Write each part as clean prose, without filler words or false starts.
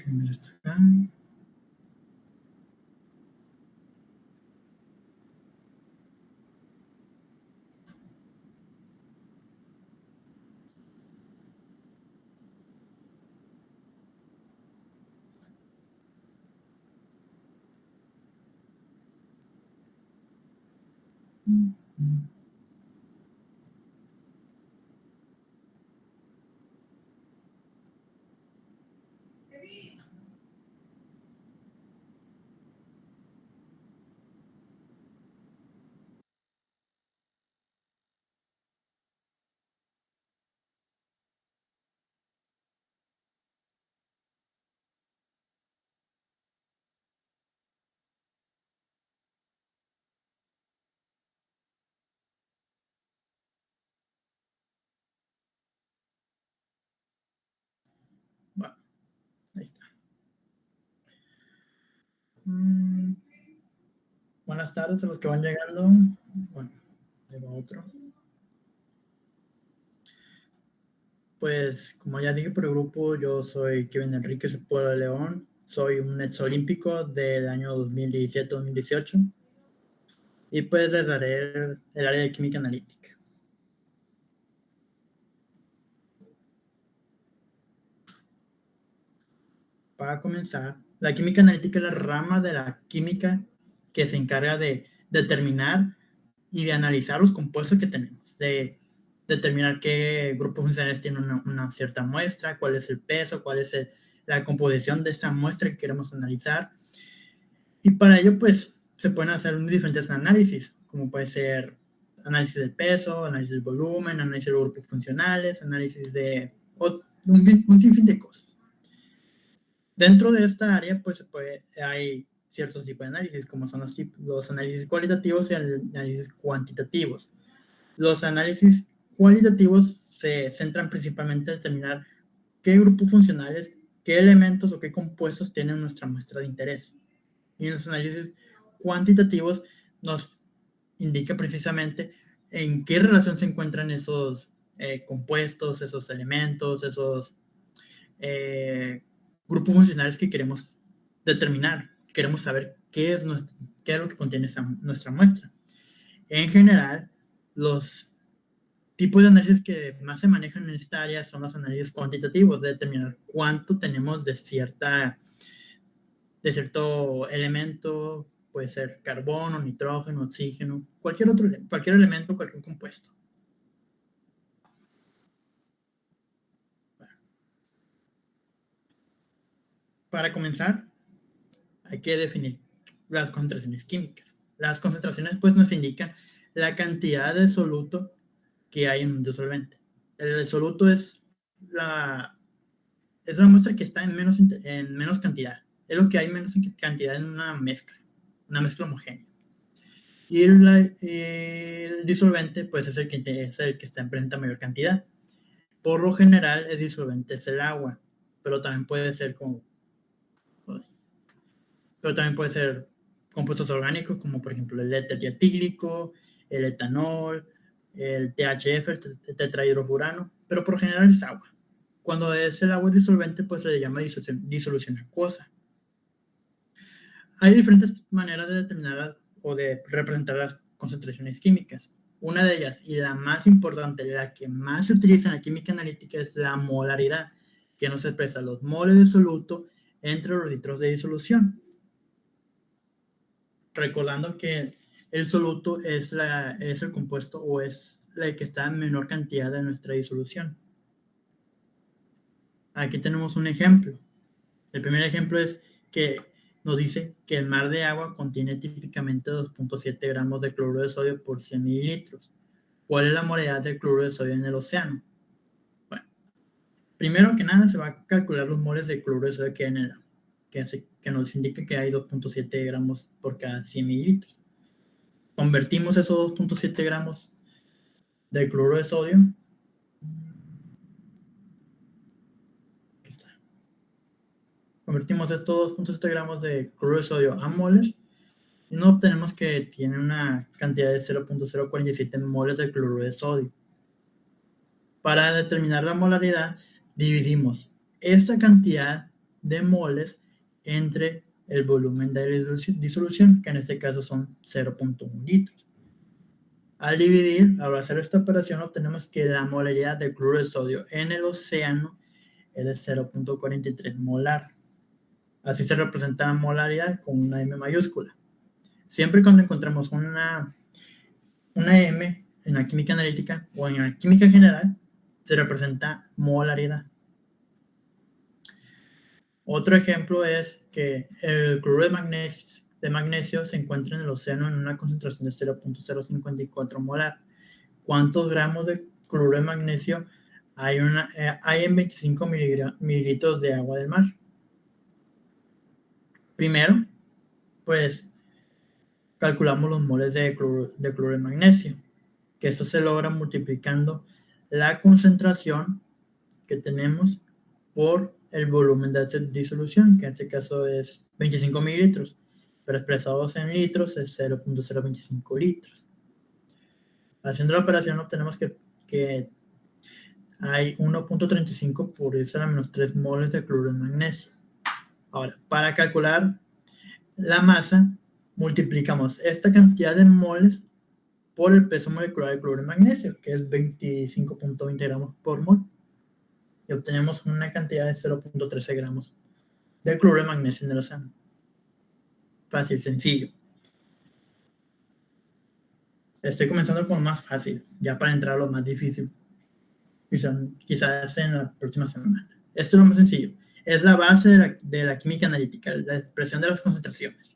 Déjenme ver esto acá. Bueno, ahí está. Buenas tardes a los que van llegando. Bueno, ahí va otro. Pues, como ya dije por el grupo, yo soy Kevin Enrique Sepúlveda de León. Soy un exolímpico del año 2017-2018. Y pues les daré el área de química analítica. Para comenzar, la química analítica es la rama de la química que se encarga de determinar y de analizar los compuestos que tenemos, de determinar qué grupos funcionales tienen una cierta muestra, cuál es el peso, cuál es la composición de esa muestra que queremos analizar. Y para ello, pues, se pueden hacer diferentes análisis, como puede ser análisis del peso, análisis del volumen, análisis de grupos funcionales, análisis de un sinfín de cosas. Dentro de esta área, pues, hay ciertos tipos de análisis, como son los análisis cualitativos y análisis cuantitativos. Los análisis cualitativos se centran principalmente en determinar qué grupos funcionales, qué elementos o qué compuestos tienen nuestra muestra de interés. Y los análisis cuantitativos nos indica precisamente en qué relación se encuentran esos compuestos, esos elementos, esos grupos funcionales que queremos determinar. Queremos saber qué es lo que contiene nuestra muestra. En general, los tipos de análisis que más se manejan en esta área son los análisis cuantitativos, de determinar cuánto tenemos de cierto elemento, puede ser carbono, nitrógeno, oxígeno, cualquier elemento, cualquier compuesto. Para comenzar, hay que definir las concentraciones químicas. Las concentraciones pues nos indican la cantidad de soluto que hay en un disolvente. El soluto es la muestra que está en menos cantidad. Es lo que hay menos cantidad en una mezcla homogénea. Y el disolvente pues es el que está en presente mayor cantidad. Por lo general, el disolvente es el agua, pero también puede ser compuestos orgánicos, como por ejemplo el éter dietílico, el etanol, el THF, el tetrahidrofurano, pero por general es agua. Cuando es el agua disolvente, pues se le llama disolución acuosa. Hay diferentes maneras de determinar o de representar las concentraciones químicas. Una de ellas, y la más importante, la que más se utiliza en la química analítica, es la molaridad, que nos expresa los moles de soluto entre los litros de disolución. Recordando que el soluto es el compuesto o es el que está en menor cantidad de nuestra disolución. Aquí tenemos un ejemplo. El primer ejemplo es que nos dice que el mar de agua contiene típicamente 2.7 gramos de cloruro de sodio por 100 mililitros. ¿Cuál es la molaridad del cloruro de sodio en el océano? Bueno, primero que nada se va a calcular los moles de cloruro de sodio que hay en el agua, que nos indica que hay 2.7 gramos por cada 100 mililitros. Convertimos esos 2.7 gramos de cloruro de sodio. Convertimos estos 2.7 gramos de cloruro de sodio a moles y nos obtenemos que tiene una cantidad de 0.047 moles de cloruro de sodio. Para determinar la molaridad, dividimos esta cantidad de moles entre el volumen de la disolución, que en este caso son 0.1 litros. Al dividir, al hacer esta operación, obtenemos que la molaridad de cloruro de sodio en el océano es de 0.43 molar. Así se representa la molaridad con una M mayúscula. Siempre cuando encontremos una M en la química analítica o en la química general, se representa molaridad. Otro ejemplo es que el cloruro de magnesio se encuentra en el océano en una concentración de 0.054 molar. ¿Cuántos gramos de cloruro de magnesio hay en 25 mililitros de agua del mar? Primero, pues calculamos los moles de cloruro de magnesio, que esto se logra multiplicando la concentración que tenemos por el volumen de disolución, que en este caso es 25 mililitros, pero expresados en litros es 0.025 litros. Haciendo la operación obtenemos que hay 1.35 por 10 a la menos 3 moles de cloruro de magnesio. Ahora, para calcular la masa, multiplicamos esta cantidad de moles por el peso molecular de cloruro de magnesio, que es 25.20 gramos por mol, y obtenemos una cantidad de 0.13 gramos de cloruro de magnesio en el océano. Fácil, sencillo. Estoy comenzando con lo más fácil, ya para entrar a lo más difícil. Quizás en la próxima semana. Esto es lo más sencillo. Es la base de la química analítica, la expresión de las concentraciones.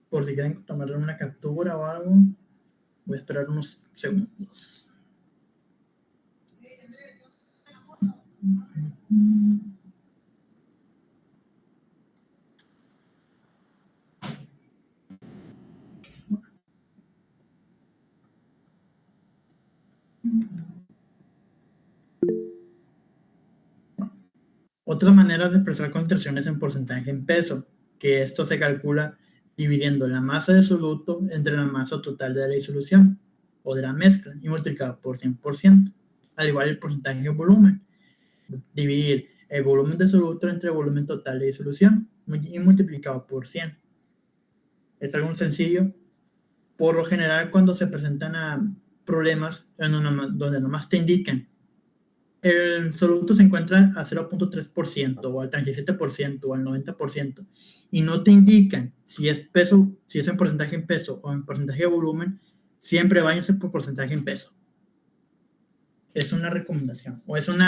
Por si quieren tomarle una captura o algo, voy a esperar unos segundos. Otra manera de expresar concentraciones en porcentaje en peso, que esto se calcula dividiendo la masa de soluto entre la masa total de la disolución o de la mezcla y multiplicado por 100%. Al igual el porcentaje de volumen, dividir el volumen de soluto entre el volumen total de disolución y multiplicado por 100. Es algo sencillo. Por lo general, cuando se presentan problemas donde nomás te indican el soluto se encuentra a 0.3% o al 37% o al 90% y no te indican si es peso, si es en porcentaje en peso o en porcentaje de volumen, siempre váyanse por porcentaje en peso. Es una recomendación o es un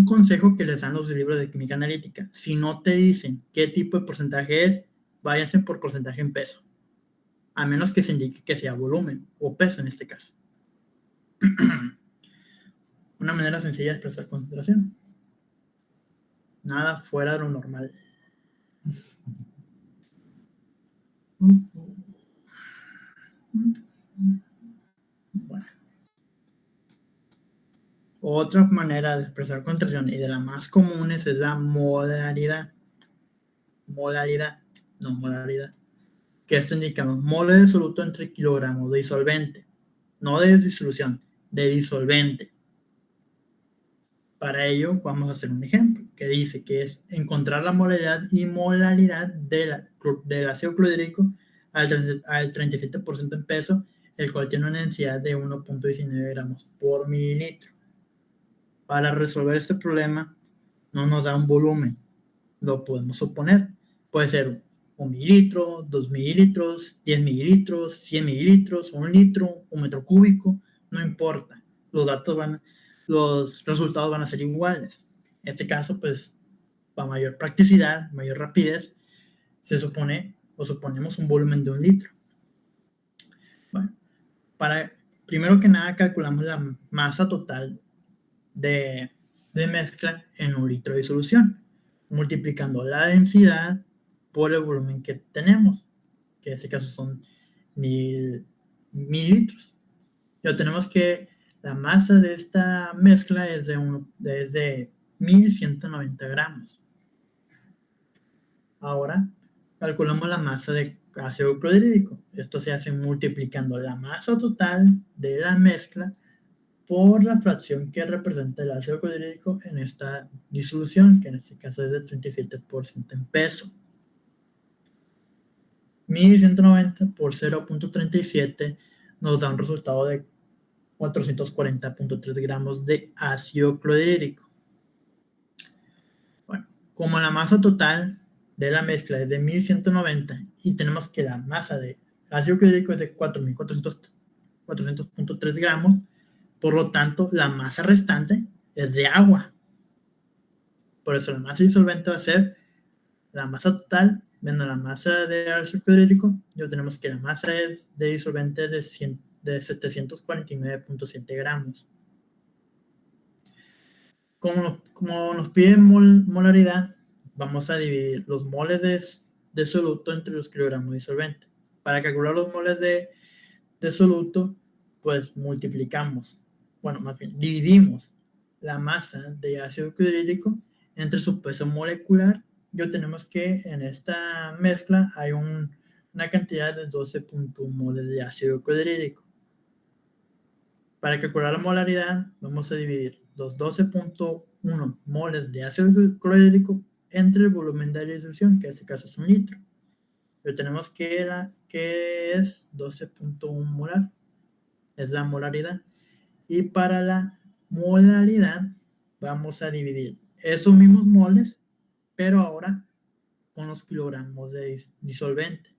consejo que les dan los libros de química analítica. Si no te dicen qué tipo de porcentaje es, váyanse por porcentaje en peso, a menos que se indique que sea volumen o peso en este caso. Una manera sencilla de expresar concentración. Nada fuera de lo normal. Bueno. Otra manera de expresar concentración y de las más comunes es la molaridad. Molaridad, no molaridad. Que esto indica los moles de soluto entre kilogramos de disolvente. No de disolución, de disolvente. Para ello vamos a hacer un ejemplo que dice que es encontrar la molaridad y molaridad del ácido clorhídrico al 37% en peso, el cual tiene una densidad de 1.19 gramos por mililitro. Para resolver este problema no nos da un volumen, lo podemos suponer. Puede ser 1 mililitro, 2 mililitros, 10 mililitros, 100 mililitros, 1 litro, 1 metro cúbico, no importa. Los resultados van a ser iguales. En este caso, pues, para mayor practicidad, mayor rapidez, se supone o suponemos un volumen de 1 litro. Bueno, primero que nada calculamos la masa total de mezcla en 1 litro de disolución, multiplicando la densidad por el volumen que tenemos, que en este caso son 1000 mililitros. Ya tenemos que la masa de esta mezcla es de 1190 gramos. Ahora calculamos la masa de ácido clorhídrico. Esto se hace multiplicando la masa total de la mezcla por la fracción que representa el ácido clorhídrico en esta disolución, que en este caso es de 37% en peso. 1190 por 0.37 nos da un resultado de 440.3 gramos de ácido clorhídrico. Bueno, como la masa total de la mezcla es de 1190 y tenemos que la masa de ácido clorhídrico es de 4.400.3 gramos, por lo tanto, la masa restante es de agua. Por eso la masa disolvente va a ser la masa total menos la masa de ácido clorhídrico. Y tenemos que la masa de disolvente es de 749.7 gramos. Como nos piden molaridad, vamos a dividir los moles de soluto entre los kilogramos de disolvente. Para calcular los moles de soluto, pues multiplicamos. Bueno, más bien, dividimos la masa de ácido clorhídrico entre su peso molecular y obtenemos que en esta mezcla hay una cantidad de 12.1 moles de ácido clorhídrico. Para calcular la molaridad, vamos a dividir los 12.1 moles de ácido clorhídrico entre el volumen de la disolución, que en este caso es 1 litro. Pero tenemos que es 12.1 molar. Es la molaridad. Y para la molaridad vamos a dividir esos mismos moles, pero ahora con los kilogramos de disolvente.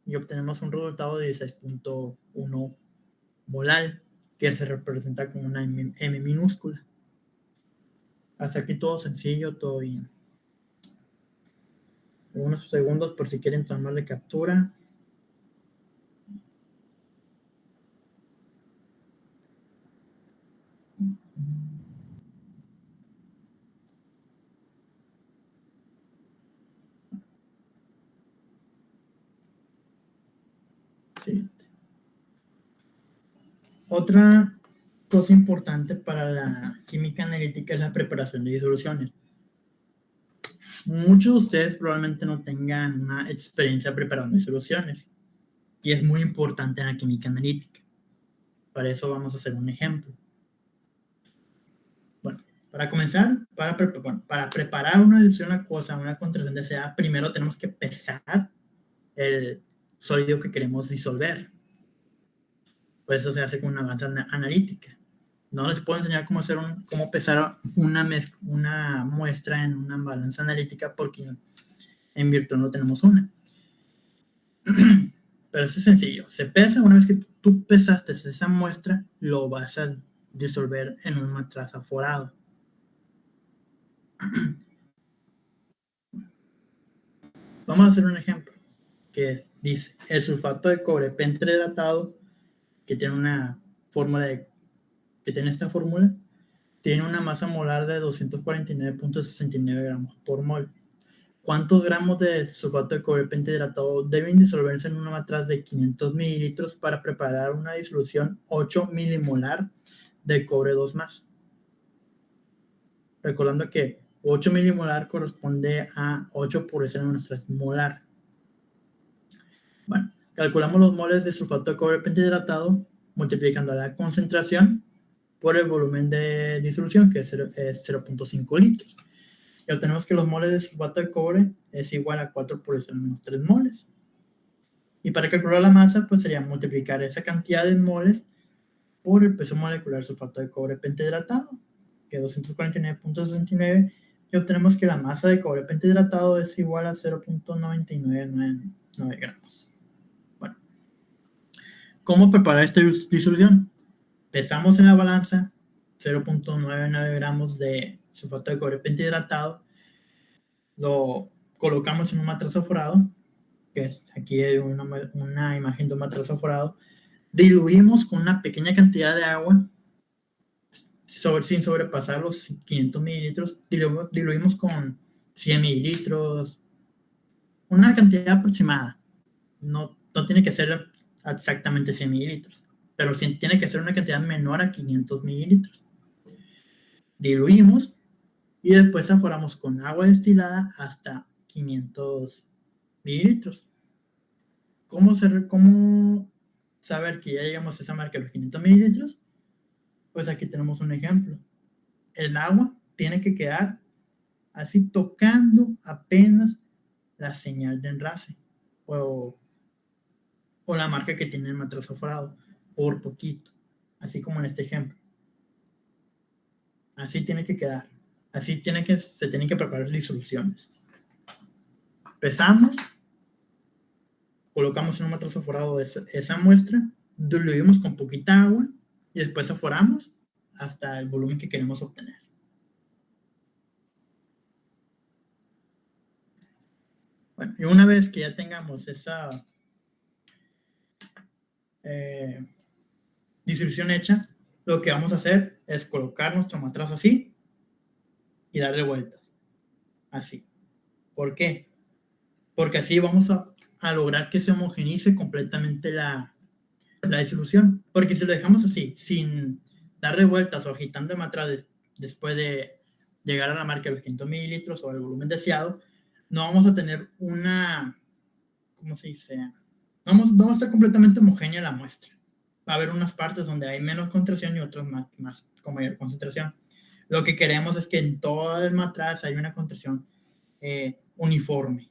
Y obtenemos un resultado de 16.1 molar, que se representa con una M minúscula. Hasta aquí todo sencillo, todo bien. Unos segundos por si quieren tomarle captura. Sí. Otra cosa importante para la química analítica es la preparación de disoluciones. Muchos de ustedes probablemente no tengan una experiencia preparando disoluciones y es muy importante en la química analítica. Para eso vamos a hacer un ejemplo. Bueno, para comenzar, para preparar una disolución acuosa, una concentración deseada, primero tenemos que pesar el sólido que queremos disolver. Por eso se hace con una balanza analítica. No les puedo enseñar cómo pesar una muestra en una balanza analítica porque en virtud no tenemos una. Pero eso es sencillo. Se pesa, una vez que tú pesaste esa muestra, lo vas a disolver en un matraz aforado. Vamos a hacer un ejemplo que dice el sulfato de cobre pentahidratado, que tiene una fórmula que tiene esta fórmula, tiene una masa molar de 249.69 gramos por mol. ¿Cuántos gramos de sulfato de cobre pentahidratado deben disolverse en una matraz de 500 mililitros para preparar una disolución 8 milimolar de cobre 2+? Recordando que 8 milimolar corresponde a 8 por esa nuestra molar. Bueno, calculamos los moles de sulfato de cobre pentahidratado multiplicando la concentración por el volumen de disolución, que es 0.5 litros. Y obtenemos que los moles de sulfato de cobre es igual a 4 por 10⁻³ moles. Y para calcular la masa, pues sería multiplicar esa cantidad de moles por el peso molecular del sulfato de cobre pentahidratado, que es 249.69, y obtenemos que la masa de cobre pentahidratado es igual a 0.9999 gramos. Bueno, ¿cómo preparar esta disolución? Pesamos en la balanza 0.99 gramos de sulfato de cobre pentahidratado, lo colocamos en un matraz aforado, que es aquí hay una imagen de un matraz aforado, diluimos con una pequeña cantidad de agua, sin sobrepasar los 500 mililitros, diluimos con 100 mililitros, una cantidad aproximada, no tiene que ser exactamente 100 mililitros, pero tiene que ser una cantidad menor a 500 mililitros. Diluimos y después aforamos con agua destilada hasta 500 mililitros. ¿Cómo saber que ya llegamos a esa marca de los 500 mililitros? Pues aquí tenemos un ejemplo. El agua tiene que quedar así tocando apenas la señal de enrase o la marca que tiene el matrazo forado, por poquito, así como en este ejemplo. Así tiene que quedar. Así se tienen que preparar disoluciones. Pesamos, colocamos en un matrazo forado esa muestra, diluimos con poquita agua y después aforamos hasta el volumen que queremos obtener. Bueno, y una vez que ya tengamos esa disolución hecha, lo que vamos a hacer es colocar nuestro matrazo así y darle vueltas. Así. ¿Por qué? Porque así vamos a lograr que se homogeneice completamente la disolución. Porque si lo dejamos así, sin darle vueltas o agitando el matrazo después de llegar a la marca de los 500 mililitros o el volumen deseado, no vamos a tener una, ¿cómo se dice? Vamos a estar completamente homogénea la muestra. Va a haber unas partes donde hay menos concentración y otras más con mayor concentración. Lo que queremos es que en todo el matraz haya una concentración uniforme.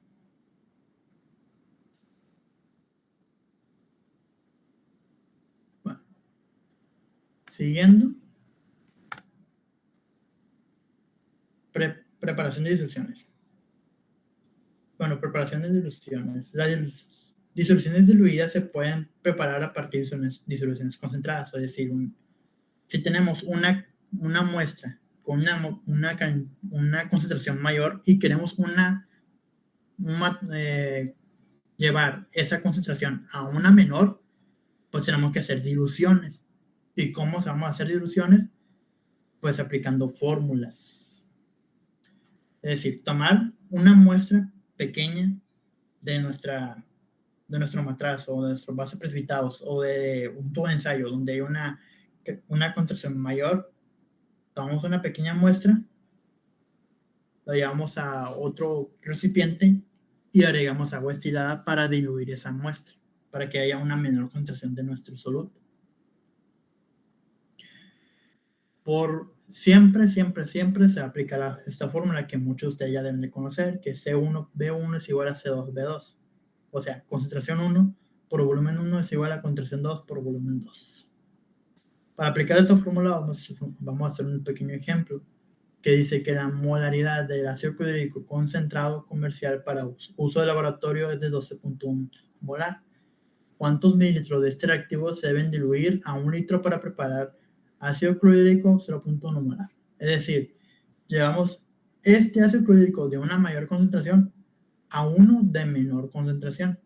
Bueno, siguiendo. Preparación de disoluciones. Bueno, preparación de disoluciones. Las disoluciones diluidas se pueden preparar a partir de disoluciones concentradas. Es decir, si tenemos una muestra con una concentración mayor y queremos llevar esa concentración a una menor, pues tenemos que hacer diluciones. ¿Y cómo vamos a hacer diluciones? Pues aplicando fórmulas. Es decir, tomar una muestra pequeña de nuestro matrazo o de nuestros vasos precipitados o de un tubo de ensayo donde hay una concentración mayor, tomamos una pequeña muestra, la llevamos a otro recipiente y agregamos agua destilada para diluir esa muestra, para que haya una menor concentración de nuestro soluto. Siempre se aplicará esta fórmula que muchos de ustedes ya deben de conocer, que C1V1 es igual a C2V2. O sea, concentración 1 por volumen 1 es igual a concentración 2 por volumen 2. Para aplicar esta fórmula vamos a hacer un pequeño ejemplo que dice que la molaridad del ácido clorhídrico concentrado comercial para uso de laboratorio es de 12.1 molar. ¿Cuántos mililitros de este reactivo se deben diluir a 1 litro para preparar ácido clorhídrico 0.1 molar? Es decir, llevamos este ácido clorhídrico de una mayor concentración a uno de menor concentración.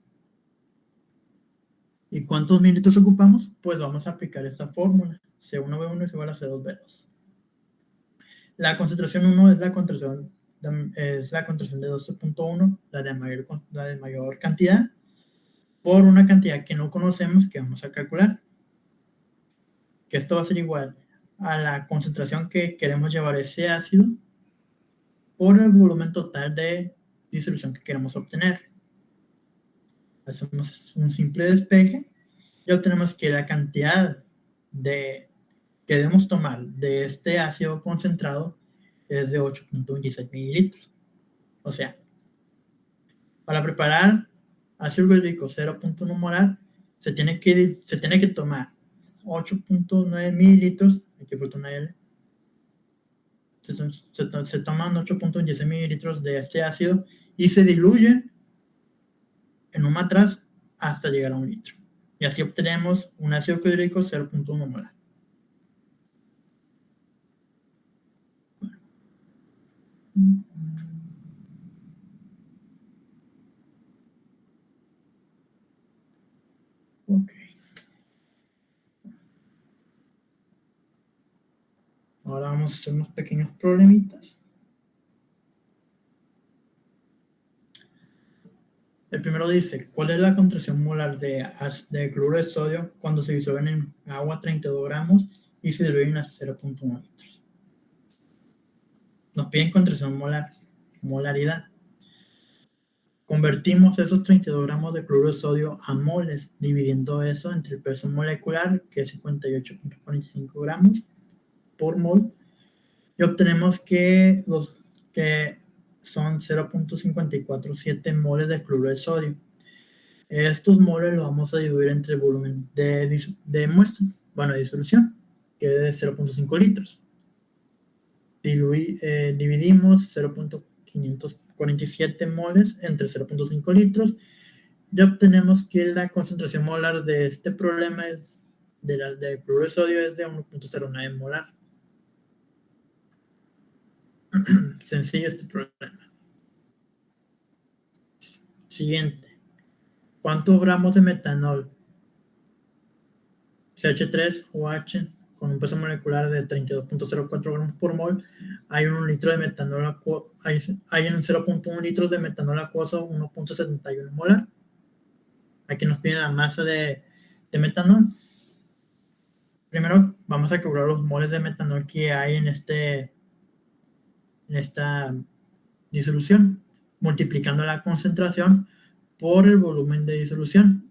¿Y cuántos mililitros ocupamos? Pues vamos a aplicar esta fórmula. C1V1 es igual a C2V2. La concentración 1 es la concentración de 12.1, la de mayor cantidad, por una cantidad que no conocemos que vamos a calcular. Que esto va a ser igual a la concentración que queremos llevar ese ácido por el volumen total de disolución que queremos obtener. Hacemos un simple despeje y obtenemos que la cantidad que debemos tomar de este ácido concentrado es de 8.26 mililitros. O sea, para preparar ácido clorhídrico 0.1 molar se tiene que tomar 8.9 mililitros, aquí falta una L, se toman 8.16 mililitros de este ácido y se diluyen en un matraz hasta llegar a 1 litro. Y así obtenemos un ácido clorhídrico 0.1 molar. Ok. Ahora vamos a hacer unos pequeños problemitas. El primero dice, ¿cuál es la concentración molar de cloruro de sodio cuando se disuelven en agua 32 gramos y se diluyen a 0.1 litros? Nos piden concentración molaridad. Convertimos esos 32 gramos de cloruro de sodio a moles, dividiendo eso entre el peso molecular, que es 58.45 gramos por mol, y obtenemos que son 0.547 moles de cloruro de sodio. Estos moles los vamos a dividir entre el volumen de muestra, de disolución, que es de 0.5 litros. Dividimos 0.547 moles entre 0.5 litros y obtenemos que la concentración molar de este problema del cloruro de sodio es de 1.09 molar. Sencillo este problema. Siguiente. ¿Cuántos gramos de metanol CH3OH con un peso molecular de 32.04 gramos por mol hay en un litro de metanol hay en 0.1 litros de metanol acuoso 1.71 molar? Aquí nos piden la masa de metanol. Primero vamos a calcular los moles de metanol que hay en esta disolución, multiplicando la concentración por el volumen de disolución.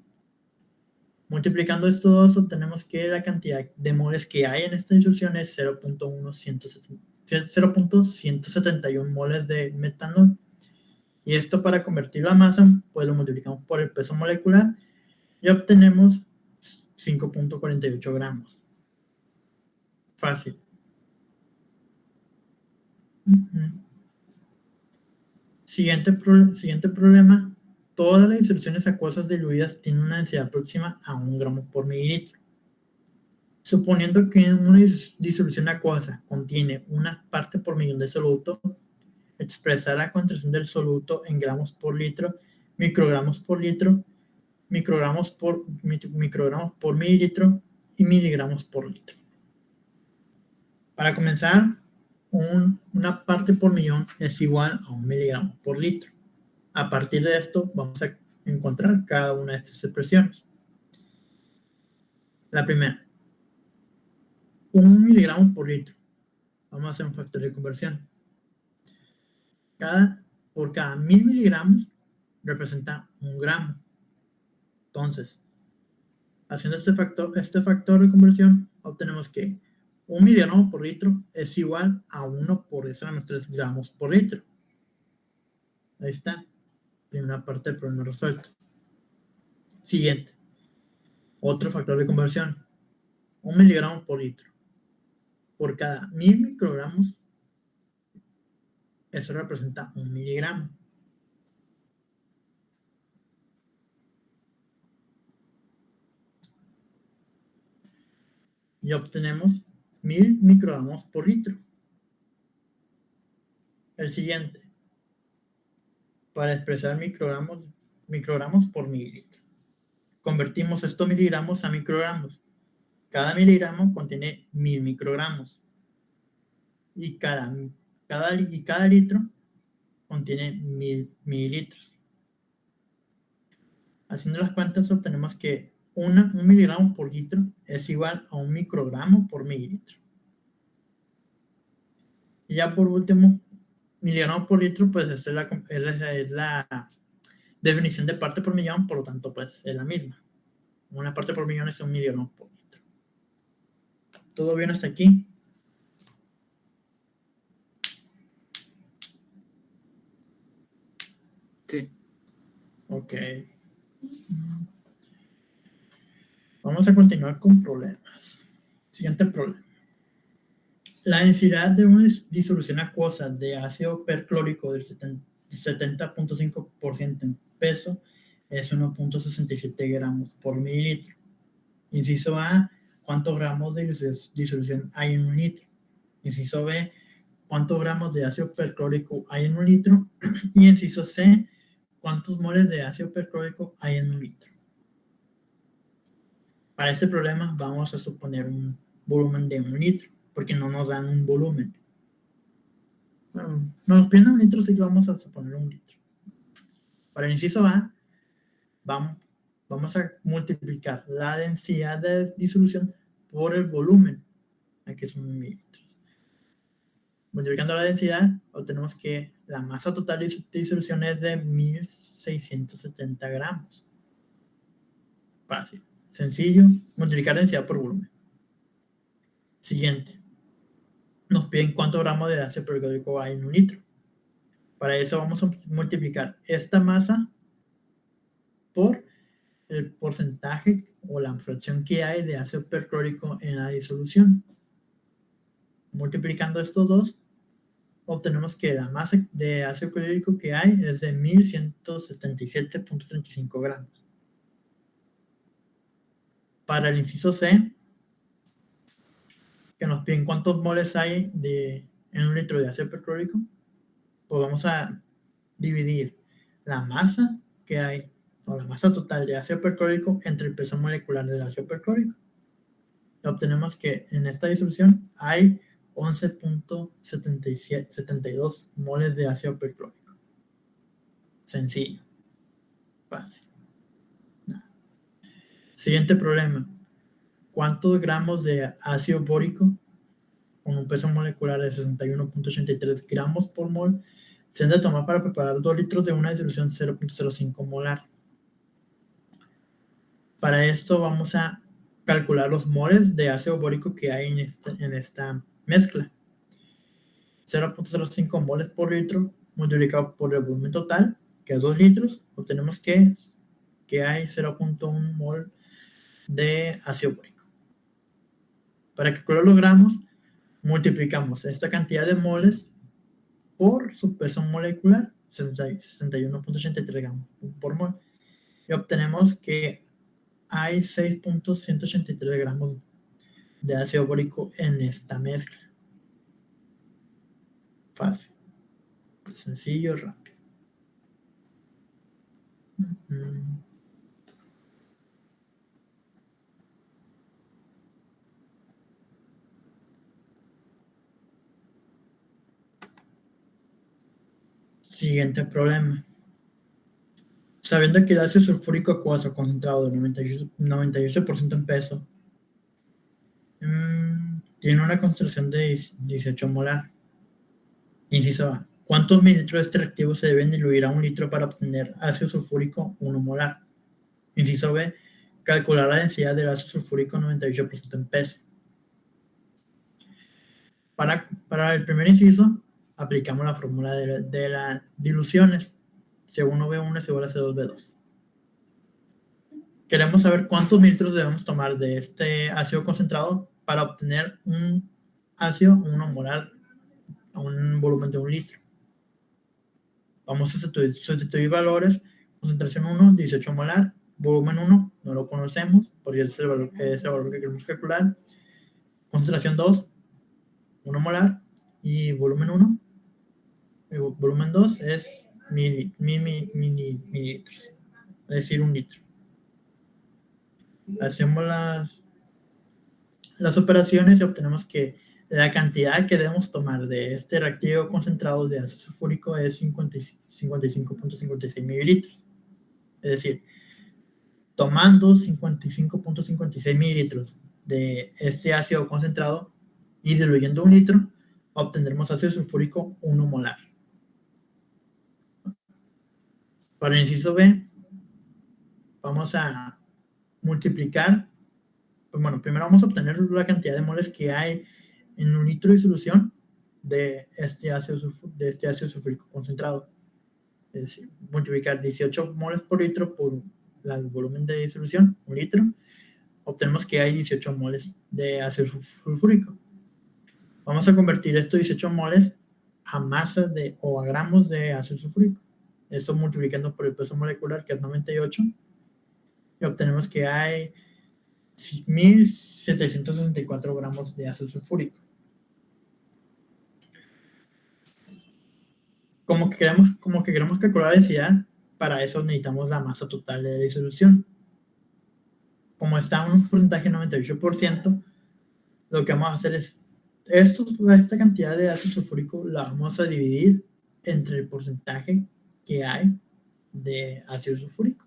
Multiplicando estos dos, obtenemos que la cantidad de moles que hay en esta disolución es 0.171 moles de metanol. Y esto, para convertirlo a masa, pues lo multiplicamos por el peso molecular y obtenemos 5.48 gramos. Fácil. Siguiente problema. Todas las disoluciones acuosas diluidas tienen una densidad próxima a 1 gramo por mililitro. Suponiendo que una disolución acuosa contiene una parte por millón de soluto, expresar la concentración del soluto en gramos por litro, microgramos por litro, microgramos por mililitro y miligramos por litro. Para comenzar, una parte por millón es igual a 1 miligramo por litro. A partir de esto vamos a encontrar cada una de estas expresiones. La primera, 1 miligramo por litro. Vamos a hacer un factor de conversión. Por cada 1000 miligramos representa 1 gramo. Entonces, haciendo este factor de conversión, obtenemos que 1 miligramo por litro es igual a 1 por 10⁻³ gramos por litro. Ahí está. Primera parte del problema resuelto. Siguiente. Otro factor de conversión. 1 miligramo por litro. Por cada 1000 microgramos, eso representa 1 miligramo. Y obtenemos 1000 microgramos por litro. El siguiente. Para expresar microgramos por mililitro. Convertimos estos miligramos a microgramos. Cada miligramo contiene 1000 microgramos. Y cada litro contiene 1000 mililitros. Haciendo las cuentas, obtenemos que 1 miligramo por litro es igual a 1 microgramo por mililitro. Y ya por último, miligramo por litro, pues es la definición de parte por millón, por lo tanto, pues es la misma. Una parte por millón es 1 miligramo por litro. ¿Todo bien hasta aquí? Sí. Ok. Vamos a continuar con problemas. Siguiente problema. La densidad de una disolución acuosa de ácido perclórico del 70.5% en peso es 1.67 gramos por mililitro. Inciso A, ¿cuántos gramos de disolución hay en un litro? Inciso B, ¿cuántos gramos de ácido perclórico hay en un litro? Y inciso C, ¿cuántos moles de ácido perclórico hay en un litro? Para este problema vamos a suponer un volumen de 1 litro, porque no nos dan un volumen. Bueno, nos piden 1 litro, así que vamos a suponer 1 litro. Para el inciso A, vamos a multiplicar la densidad de disolución por el volumen, aquí son mililitros. Multiplicando la densidad, obtenemos que la masa total de disolución es de 670 gramos. Fácil, sencillo, multiplicar densidad por volumen. Siguiente. Nos piden cuántos gramos de ácido perclórico hay en un litro. Para eso vamos a multiplicar esta masa por el porcentaje o la fracción que hay de ácido perclórico en la disolución. Multiplicando estos dos, obtenemos que la masa de ácido clorhídrico que hay es de 1177.35 gramos. Para el inciso C, que nos piden cuántos moles hay en un litro de ácido perclórico, pues vamos a dividir la masa que hay, o la masa total de ácido perclórico, entre el peso molecular del ácido perclórico. Y obtenemos que en esta disolución hay 11.72 moles de ácido perclórico. Sencillo. Fácil. Nada. Siguiente problema. ¿Cuántos gramos de ácido bórico con un peso molecular de 61.83 gramos por mol se han de tomar para preparar 2 litros de una disolución 0.05 molar? Para esto vamos a calcular los moles de ácido bórico que hay en esta mezcla. 0.05 moles por litro multiplicado por el volumen total, que es 2 litros, obtenemos que hay 0.1 mol de ácido bórico. Para calcular los gramos, multiplicamos esta cantidad de moles por su peso molecular, 61.83 gramos por mol, y obtenemos que hay 6.183 gramos de ácido bórico en esta mezcla. Fácil, sencillo, rápido. Siguiente problema. Sabiendo que el ácido sulfúrico acuoso concentrado de 98% en peso tiene una concentración de 18 molar. Inciso A. ¿Cuántos mililitros de este reactivo se deben diluir a un litro para obtener ácido sulfúrico 1 molar? Inciso B. Calcular la densidad del ácido sulfúrico 98% en peso. Para el primer inciso, aplicamos la fórmula de las diluciones. C1V1 es igual a C2V2. Queremos saber cuántos mililitros debemos tomar de este ácido concentrado para obtener un ácido 1 molar a un volumen de 1 litro. Vamos a sustituir valores. Concentración 1, 18 molar. Volumen 1, no lo conocemos, porque es el valor que queremos calcular. Concentración 2, 1 molar. Y volumen 1, el volumen 2 es mililitros, es decir, 1 litro. Hacemos las operaciones y obtenemos que la cantidad que debemos tomar de este reactivo concentrado de ácido sulfúrico es 55.56 mililitros. Es decir, tomando 55.56 mililitros de este ácido concentrado y diluyendo 1 litro, obtendremos ácido sulfúrico 1 molar. Para el inciso B, vamos a multiplicar. Bueno, primero vamos a obtener la cantidad de moles que hay en 1 litro de solución de este ácido sulfúrico concentrado. Es decir, multiplicar 18 moles por litro por el volumen de disolución, 1 litro, obtenemos que hay 18 moles de ácido sulfúrico. Vamos a convertir estos 18 moles a masas o a gramos de ácido sulfúrico. Eso multiplicando por el peso molecular, que es 98, y obtenemos que hay 1.764 gramos de ácido sulfúrico. Como que queremos calcular la densidad, para eso necesitamos la masa total de la disolución. Como está en un porcentaje de 98%, lo que vamos a hacer es esta cantidad de ácido sulfúrico la vamos a dividir entre el porcentaje que hay de ácido sulfúrico.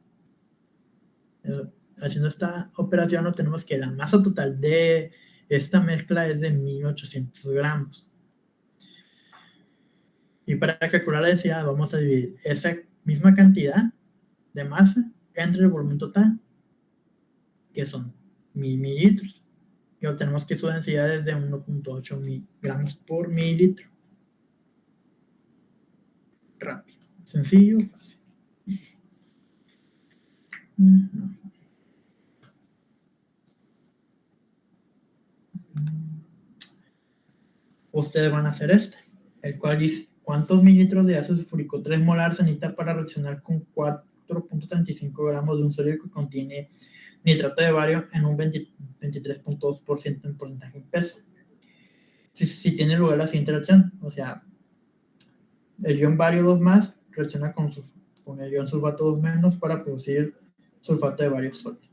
Haciendo esta operación obtenemos que la masa total de esta mezcla es de 1.800 gramos. Y para calcular la densidad vamos a dividir esa misma cantidad de masa entre el volumen total, que son 1000 mililitros. Y obtenemos que su densidad es de 1.8 gramos por mililitro. Rápido, sencillo, fácil. Ustedes van a hacer el cual dice cuántos mililitros de ácido sulfúrico 3 molar se necesita para reaccionar con 4.35 gramos de un sólido que contiene nitrato de bario en un 23.2% en porcentaje en peso. Si tiene lugar la siguiente reacción, o sea, el ion bario 2 más reacciona con el ion sulfato 2 menos para producir sulfato de bario sólido.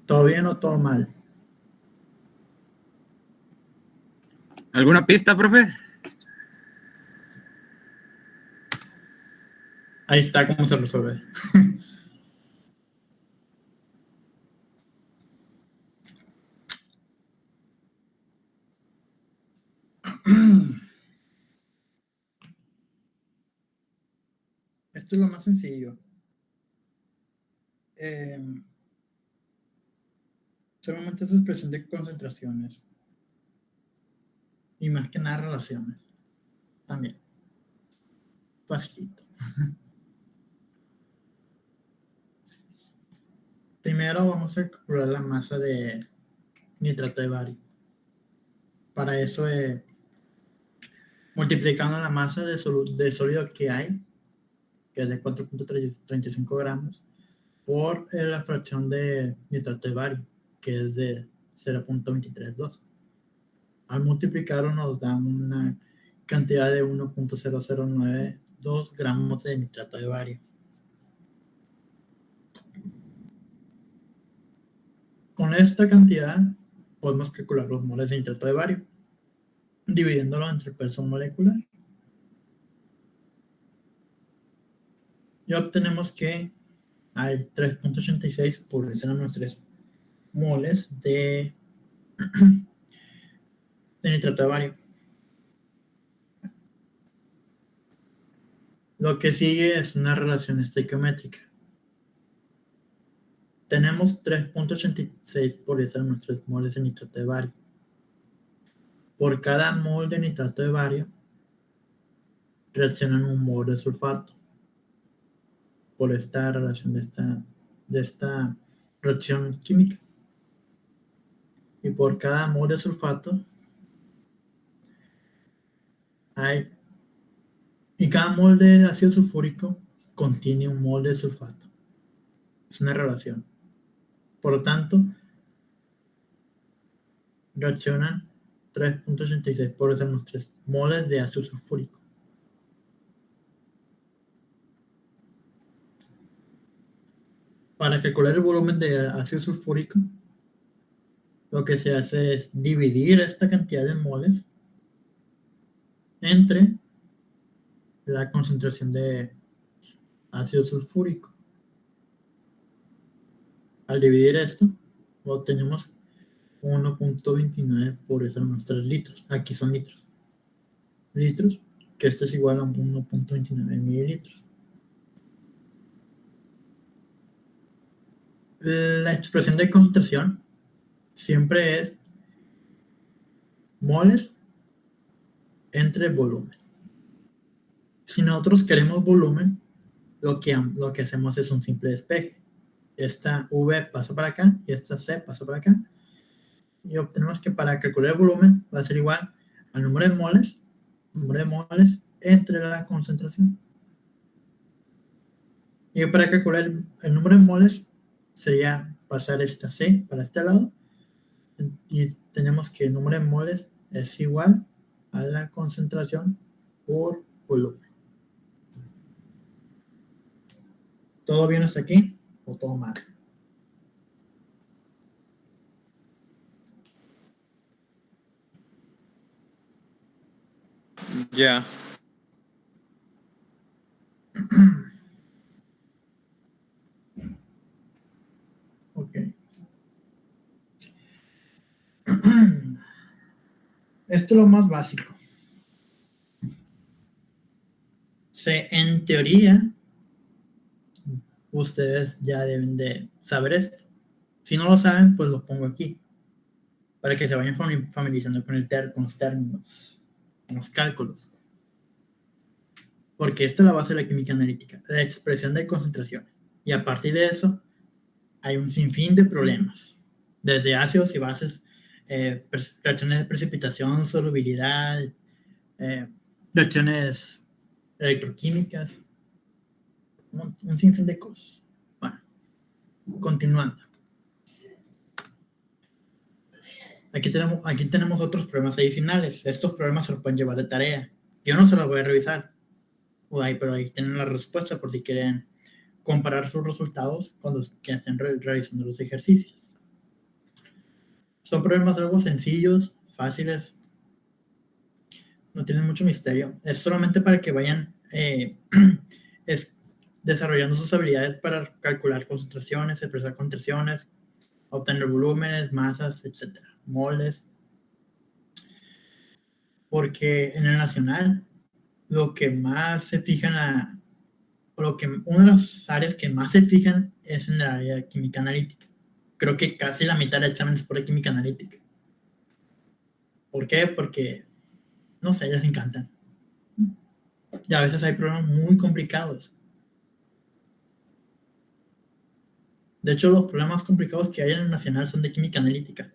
¿Todo bien o todo mal? ¿Alguna pista, profe? Ahí está cómo se resuelve. Esto es lo más sencillo. Solamente es expresión de concentraciones. Y más que nada relaciones. También. Facilito. Primero vamos a calcular la masa de nitrato de bario. Para eso, multiplicando la masa de sólido que hay, que es de 4.35 gramos, por la fracción de nitrato de bario, que es de 0.232. Al multiplicarlo nos da una cantidad de 1.0092 gramos de nitrato de bario. Con esta cantidad podemos calcular los moles de nitrato de bario, dividiéndolo entre peso molecular. Y obtenemos que hay 3.86 por 10⁻³ moles de nitrato de bario. Lo que sigue es una relación estequiométrica. Tenemos 3.86 por 10⁻³ moles de nitrato de bario. Por cada mol de nitrato de bario reaccionan un mol de sulfato. Por esta relación de esta reacción química. Y por cada mol de sulfato y cada mol de ácido sulfúrico contiene un mol de sulfato. Es una relación. Por lo tanto, reaccionan 3.86 por 10⁻³ moles de ácido sulfúrico. Para calcular el volumen de ácido sulfúrico, lo que se hace es dividir esta cantidad de moles entre la concentración de ácido sulfúrico. Al dividir esto, obtenemos 1.29 por 10⁻³ litros. Aquí son litros. Litros, que esto es igual a 1.29 mililitros. La expresión de concentración siempre es moles entre volumen. Si nosotros queremos volumen, lo que hacemos es un simple despeje. Esta V pasa para acá y esta C pasa para acá. Y obtenemos que para calcular el volumen va a ser igual al número de moles entre la concentración. Y para calcular el número de moles sería pasar esta C para este lado. Y tenemos que el número de moles es igual a la concentración por volumen. ¿Todo bien hasta aquí o todo mal? Ya. Ok. Esto es lo más básico. En teoría, ustedes ya deben de saber esto. Si no lo saben, pues lo pongo aquí, para que se vayan familiarizando con los términos, con los cálculos. Porque esta es la base de la química analítica, la expresión de concentraciones. Y a partir de eso, hay un sinfín de problemas, desde ácidos y bases, reacciones de precipitación, solubilidad, reacciones electroquímicas, un sinfín de cosas. Bueno, continuando. Aquí tenemos otros problemas adicionales. Estos problemas se los pueden llevar de tarea. Yo no se los voy a revisar. pero ahí tienen la respuesta por si quieren comparar sus resultados cuando estén realizando los ejercicios. Son problemas algo sencillos, fáciles, no tienen mucho misterio. Es solamente para que vayan desarrollando sus habilidades para calcular concentraciones, expresar concentraciones, obtener volúmenes, masas, etcétera, moldes. Porque en el nacional, lo que más se fijan, una de las áreas que más se fijan es en el área de química analítica. Creo que casi la mitad del examen es por química analítica. ¿Por qué? Porque, no sé, les encantan. Y a veces hay problemas muy complicados. De hecho, los problemas más complicados que hay en el nacional son de química analítica.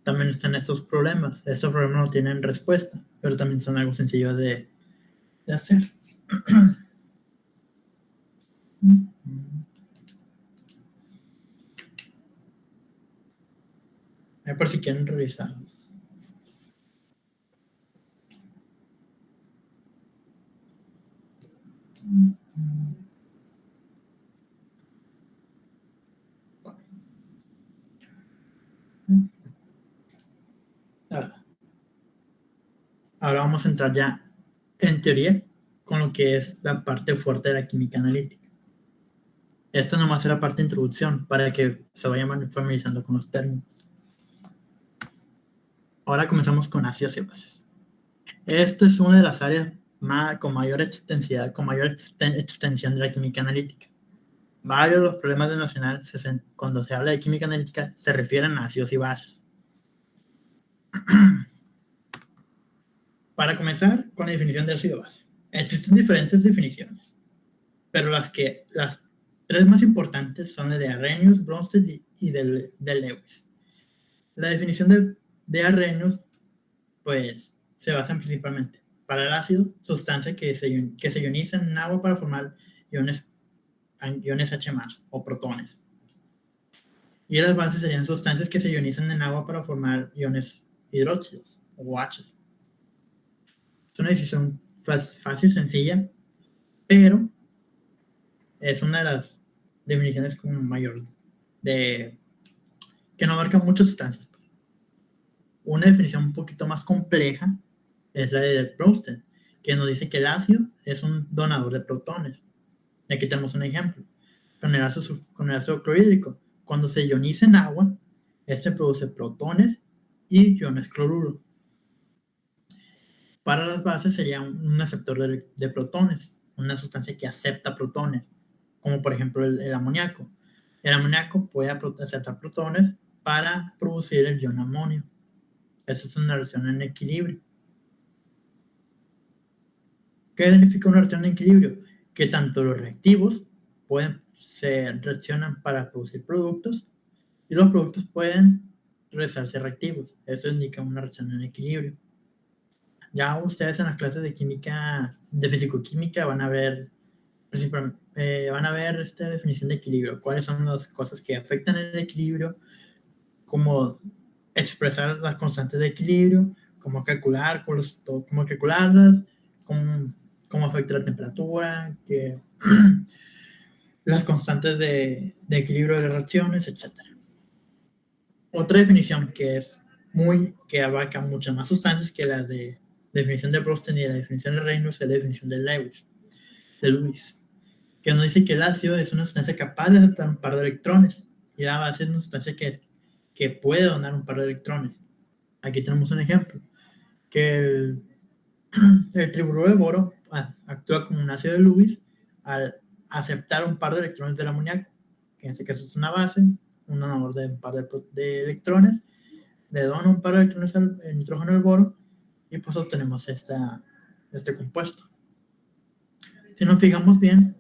También están estos problemas. Estos problemas no tienen respuesta, pero también son algo sencillo de hacer. Por si quieren revisarlos. Ahora vamos a entrar ya en teoría con lo que es la parte fuerte de la química analítica. Esto nomás era parte de introducción para que se vayan familiarizando con los términos. Ahora comenzamos con ácidos y bases. Esta es una de las áreas con mayor extensión de la química analítica. Varios de los problemas del nacional, cuando se habla de química analítica, se refieren a ácidos y bases. Para comenzar con la definición de ácido base. Existen diferentes definiciones, pero las tres más importantes son las de Arrhenius, Bronsted y de Lewis. La definición de Arrhenius, pues, se basa principalmente para el ácido, sustancia que se ioniza en agua para formar iones H+, o protones. Y las bases serían sustancias que se ionizan en agua para formar iones hidróxidos, o H. Es una decisión fácil, sencilla, pero es una de las definiciones como mayor que no abarca muchas sustancias. Una definición un poquito más compleja es la de Bronsted, que nos dice que el ácido es un donador de protones. Y aquí tenemos un ejemplo. Con el ácido clorhídrico, cuando se ioniza en agua, este produce protones y iones cloruro. Para las bases sería un aceptor de protones, una sustancia que acepta protones, como por ejemplo el amoníaco. El amoníaco puede aceptar protones para producir el ion amonio. Eso es una reacción en equilibrio. ¿Qué significa una reacción en equilibrio? Que tanto los reactivos se reaccionan para producir productos y los productos pueden regresarse reactivos. Eso indica una reacción en equilibrio. Ya ustedes en las clases de química, de fisicoquímica, van a ver esta definición de equilibrio. ¿Cuáles son las cosas que afectan el equilibrio? Cómo expresar las constantes de equilibrio, cómo calcularlas, cómo afecta la temperatura, las constantes de equilibrio de reacciones, etc. Otra definición que abarca muchas más sustancias que la de definición de Bronsted y la definición de Arrhenius es la definición de Lewis, que nos dice que el ácido es una sustancia capaz de aceptar un par de electrones y la base es una sustancia que que puede donar un par de electrones. Aquí tenemos un ejemplo, que el tribururo de boro actúa como un ácido de Lewis al aceptar un par de electrones del amoníaco, que en este caso es una base, un donador de un par de electrones, le dona un par de electrones al nitrógeno del boro, y pues obtenemos este compuesto. Si nos fijamos bien,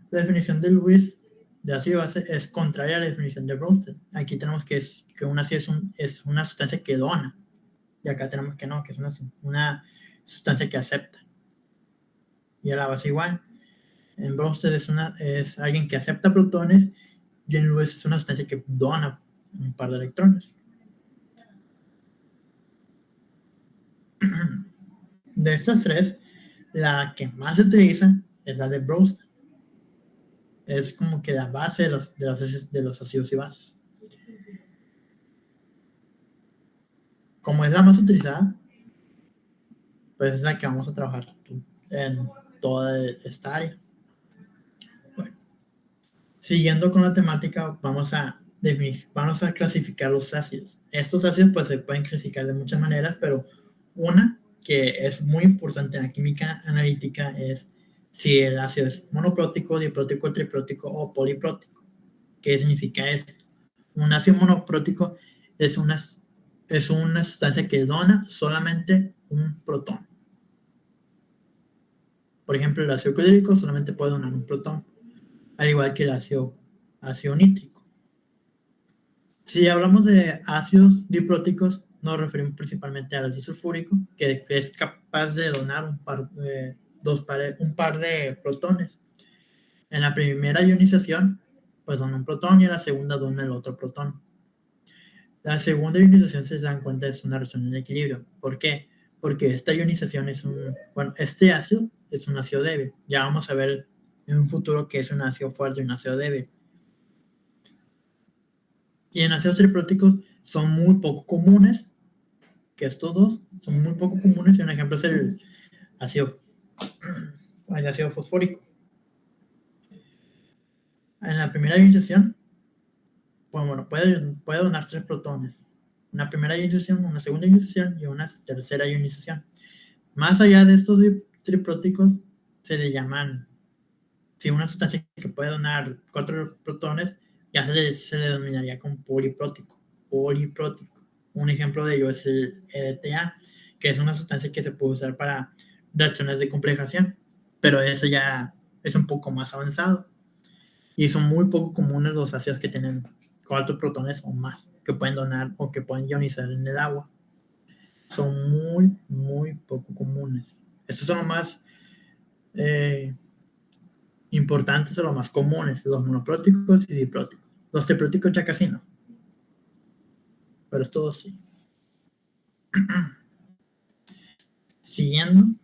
la definición de Lewis de ácido base es contraria a la definición de Bronsted. Aquí tenemos que un ácido es una sustancia que dona, y acá tenemos que no, que es una sustancia que acepta. Y a la base igual. En Bronsted es alguien que acepta protones, y en Lewis es una sustancia que dona un par de electrones. De estas tres, la que más se utiliza es la de Bronsted. Es como que la base de los ácidos y bases. Como es la más utilizada, pues es la que vamos a trabajar en toda esta área. Bueno, siguiendo con la temática, vamos a clasificar los ácidos. Estos ácidos pues se pueden clasificar de muchas maneras, pero una que es muy importante en la química analítica es si el ácido es monoprótico, diprótico, triprótico o poliprótico. ¿Qué significa esto? Un ácido monoprótico es una sustancia que dona solamente un protón. Por ejemplo, el ácido clorhídrico solamente puede donar un protón, al igual que el ácido nítrico. Si hablamos de ácidos dipróticos, nos referimos principalmente al ácido sulfúrico, que es capaz de donar un par de protones. En la primera ionización, pues dona un protón, y en la segunda dona el otro protón. La segunda ionización, si se dan cuenta, es una reacción en equilibrio. ¿Por qué? Porque esta ionización este ácido es un ácido débil. Ya vamos a ver en un futuro que es un ácido fuerte y un ácido débil. Y en ácidos tripróticos son muy poco comunes, que estos dos son muy poco comunes, y un ejemplo es el ácido fosfórico. En la primera ionización, puede donar 3 protones. Una primera ionización, una segunda ionización y una tercera ionización. Más allá de estos tripróticos, se le llaman, si una sustancia que puede donar 4 protones, ya se le denominaría como poliprótico. Un ejemplo de ello es el EDTA, que es una sustancia que se puede usar para reacciones de complejación, pero eso ya es un poco más avanzado. Y son muy poco comunes los ácidos que tienen 4 protones o más, que pueden donar o que pueden ionizar en el agua. Son muy, muy poco comunes. Estos son los más importantes o los más comunes, los monopróticos y dipróticos. Los tripróticos ya casi no, pero todos sí. Siguiendo,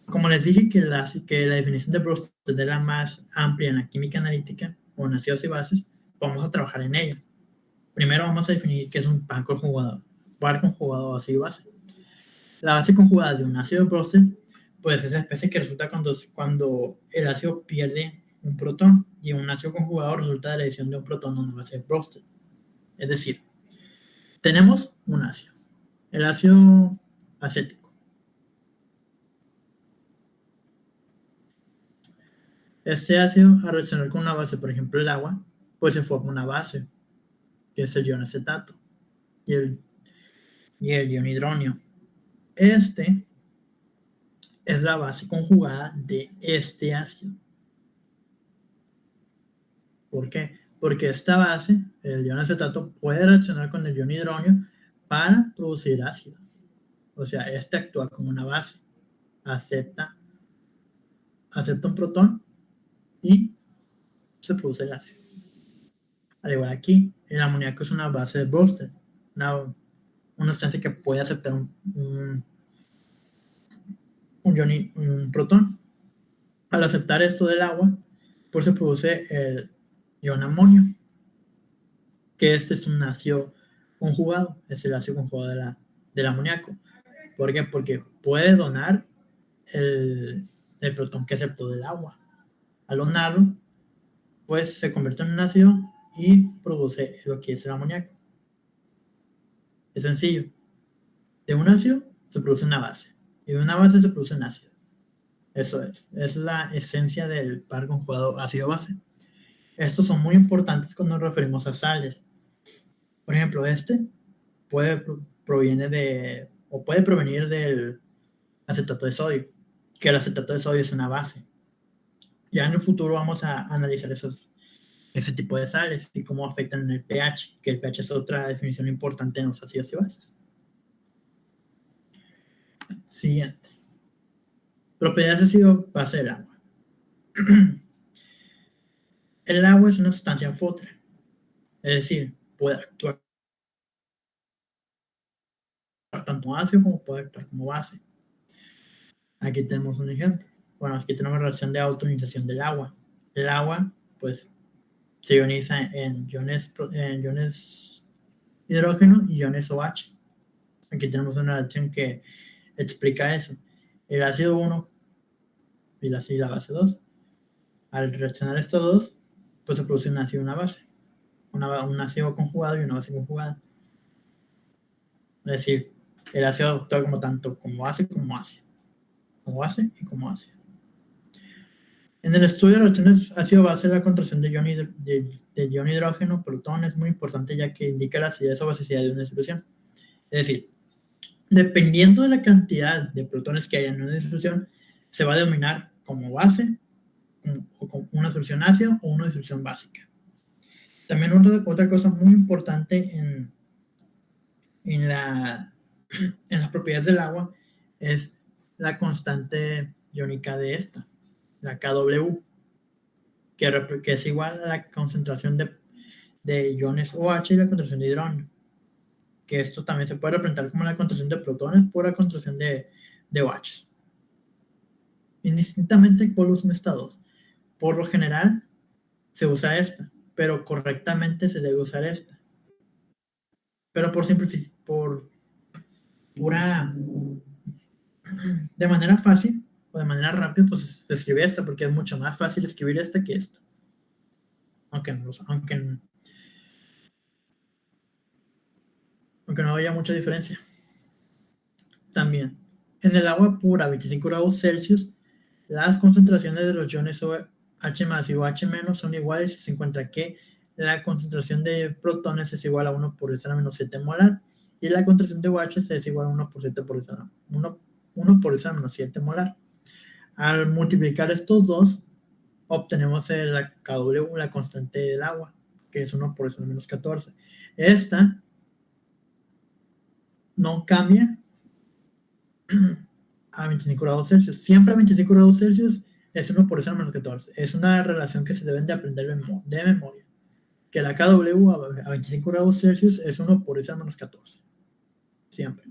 como les dije que la definición de Bronsted es la más amplia en la química analítica o en ácidos y bases, vamos a trabajar en ella. Primero vamos a definir qué es un par conjugado ácido y base. La base conjugada de un ácido Bronsted pues es esa especie que resulta cuando el ácido pierde un protón, y un ácido conjugado resulta de la adición de un protón a una base de Bronsted. Es decir, tenemos un ácido, el ácido acético. Este ácido, al reaccionar con una base, por ejemplo el agua, pues se forma una base, que es el ion acetato y el ion hidronio. Este es la base conjugada de este ácido. ¿Por qué? Porque esta base, el ion acetato, puede reaccionar con el ion hidronio para producir ácido. O sea, este actúa como una base, acepta un protón y se produce el ácido. Al igual aquí, el amoníaco es una base de Bronsted, una sustancia que puede aceptar un protón. Al aceptar esto del agua, pues se produce el ion amonio, que este es un ácido conjugado, es el ácido conjugado del amoníaco. ¿Por qué? Porque puede donar el protón que aceptó del agua. Al donarlo, pues se convierte en un ácido y produce lo que es el amoníaco. Es sencillo. De un ácido se produce una base y de una base se produce un ácido. Eso es la esencia del par conjugado ácido-base. Estos son muy importantes cuando nos referimos a sales. Por ejemplo, puede provenir del acetato de sodio, que el acetato de sodio es una base. Ya en el futuro vamos a analizar ese tipo de sales y cómo afectan el pH, que el pH es otra definición importante en los ácidos y bases. Siguiente. Propiedades ácido-base del agua. El agua es una sustancia anfótera, es decir, puede actuar tanto ácido como puede actuar como base. Aquí tenemos un ejemplo. Bueno, aquí tenemos la relación de autoionización del agua. El agua, pues, se ioniza en iones hidrógeno y iones OH. Aquí tenemos una reacción que explica eso. El ácido 1 y la base 2. Al reaccionar estos dos, pues se produce un ácido y una base. Un ácido conjugado y una base conjugada. Es decir, el ácido actúa como tanto como base como ácido. Como base y como ácido. En el estudio de reacciones ácido-base, la contracción de ion hidrógeno, protón, es muy importante ya que indica la acidez o basicidad de una solución. Es decir, dependiendo de la cantidad de protones que haya en una disolución, se va a denominar como base, o como una solución ácida o una disolución básica. También otra cosa muy importante en las propiedades del agua es la constante iónica de esta, la Kw, que es igual a la concentración de iones OH y la concentración de hidrógeno. Que esto también se puede representar como la concentración de protones por la concentración de OH. Indistintamente cuál usan estas dos. Por lo general se usa esta, pero correctamente se debe usar esta. Pero de manera fácil o de manera rápida, pues se escribe esta, porque es mucho más fácil escribir esta que esta. Aunque no haya mucha diferencia. También, en el agua pura a 25 grados Celsius, las concentraciones de los iones H más y OH menos son iguales y se encuentra que la concentración de protones es igual a 1 por 10 a la menos 7 molar y la concentración de OH es igual a 1 por 7 por 10 a la, 1 por 10 a la menos 7 molar. Al multiplicar estos dos, obtenemos la KW, la constante del agua, que es 1 por 10 a la menos 14. Esta no cambia a 25 grados Celsius. Siempre a 25 grados Celsius es 1 por 10 a la menos 14. Es una relación que se deben de aprender de memoria. Que la KW a 25 grados Celsius es 1 por 10 a la menos 14. Siempre.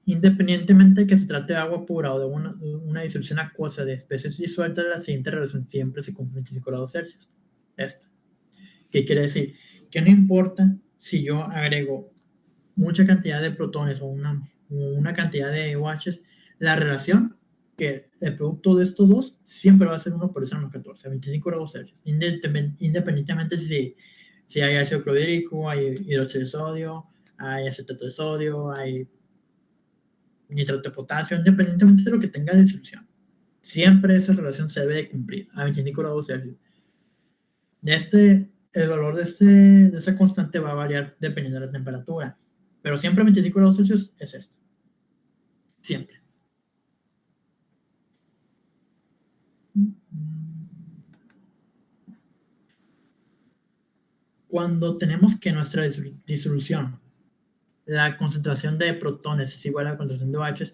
Independientemente de que se trate de agua pura o de una disolución acuosa de especies disueltas, la siguiente relación siempre se cumple a 25 grados Celsius. Esta. ¿Qué quiere decir? Que no importa si yo agrego mucha cantidad de protones o una cantidad de OHs, la relación que el producto de estos dos siempre va a ser 1 por 10 a la menos 14, a 25 grados Celsius, independientemente si hay ácido clorhídrico, hay hidróxido de sodio, hay acetato de sodio, hay nitrato de potasio, independientemente de lo que tenga de disolución. Siempre esa relación se debe de cumplir a 25 grados Celsius. El valor de esa constante va a variar dependiendo de la temperatura, pero siempre a 25 grados Celsius es esto. Siempre. Cuando tenemos que nuestra disolución, la concentración de protones es igual a la concentración de OH,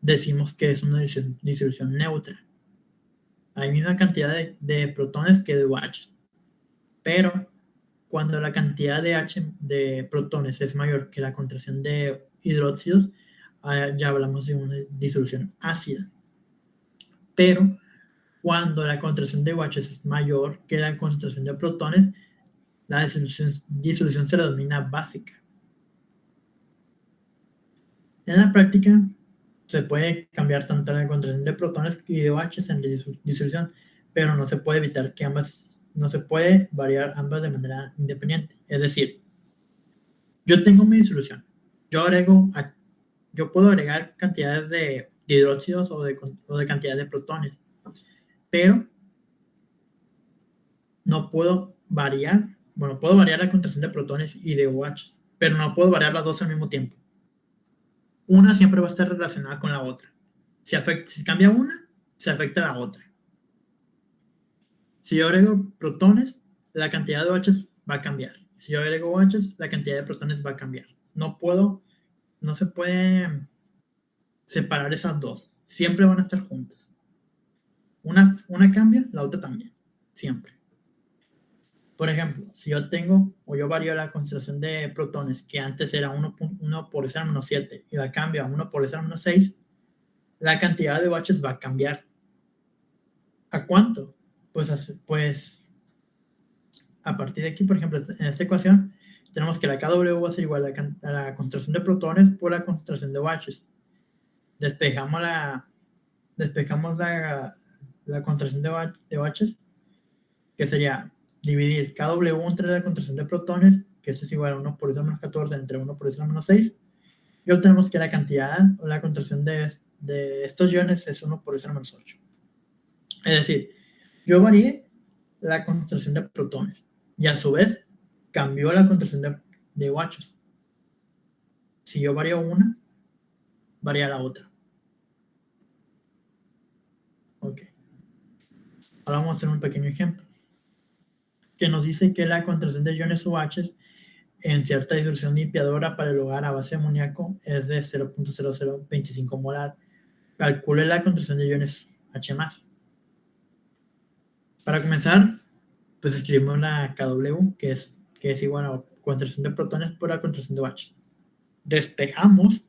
decimos que es una disolución neutra. Hay misma cantidad de protones que de OH. Pero cuando la cantidad de protones es mayor que la concentración de hidróxidos, ya hablamos de una disolución ácida. Pero cuando la concentración de OH es mayor que la concentración de protones, la disolución se denomina básica. En la práctica, se puede cambiar tanto la concentración de protones y de OH en la disolución, pero no se puede evitar que ambas no se puede variar ambas de manera independiente. Es decir, yo tengo mi disolución. Yo puedo agregar cantidades de hidróxidos o de cantidades de protones, pero no puedo variar. Bueno, puedo variar la concentración de protones y de OH, pero no puedo variar las dos al mismo tiempo. Una siempre va a estar relacionada con la otra. Si cambia una, se afecta a la otra. Si yo agrego protones, la cantidad de OH va a cambiar. Si yo agrego OH, la cantidad de protones va a cambiar. No se puede separar esas dos. Siempre van a estar juntas. Una cambia, la otra también. Siempre. Por ejemplo, si yo varío la concentración de protones, que antes era 1 por 10⁻⁷, y la cambio a 1 por 10⁻⁶, la cantidad de OH va a cambiar. ¿A cuánto? Pues a partir de aquí, por ejemplo, en esta ecuación, tenemos que la KW va a ser igual a la concentración de protones por la concentración de OH. Despejamos la concentración de OH, que sería dividir KW entre la concentración de protones, que eso es igual a 1 por 10⁻⁴ entre 1 por 10⁻⁶, y obtenemos que la cantidad o la concentración de estos iones es 1 por 10⁻⁸. Es decir, yo varié la concentración de protones y a su vez cambió la concentración de OH. Si yo varío una, varía la otra. Ok. Ahora vamos a hacer un pequeño ejemplo que nos dice que la concentración de iones OH en cierta disolución limpiadora para el hogar a base de amoníaco es de 0.0025 molar. Calcule la concentración de iones H+. Para comenzar, pues escribimos la KW, que es igual a la concentración de protones por la concentración de OH. Despejamos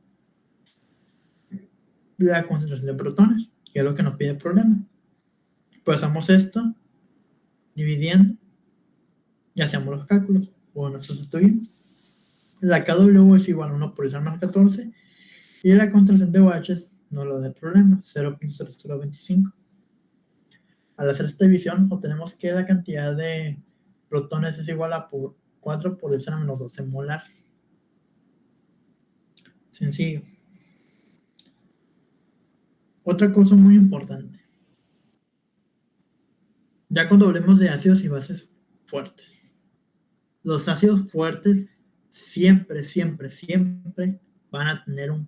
la concentración de protones, que es lo que nos pide el problema. Pasamos esto dividiendo y hacemos los cálculos. Bueno, eso sustituimos. La KW es igual a 1 por 10⁻⁴, y la concentración de OH no lo da el problema, 0.0025. Al hacer esta división, obtenemos que la cantidad de protones es igual a 4 por 10⁻⁻12 molar. Sencillo. Otra cosa muy importante. Ya cuando hablemos de ácidos y bases fuertes, los ácidos fuertes siempre van a tener un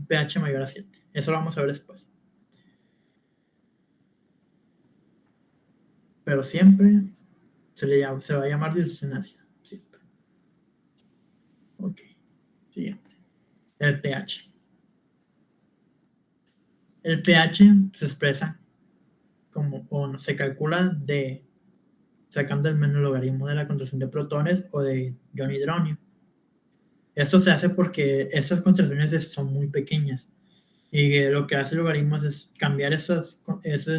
pH mayor a 7. Eso lo vamos a ver después. Pero siempre se va a llamar disolución ácida. Siempre. Ok. Siguiente. El pH. El pH se expresa se calcula sacando el menor logaritmo de la concentración de protones o de ion hidrógeno. Esto se hace porque esas concentraciones son muy pequeñas y lo que hace el logaritmo es cambiar esos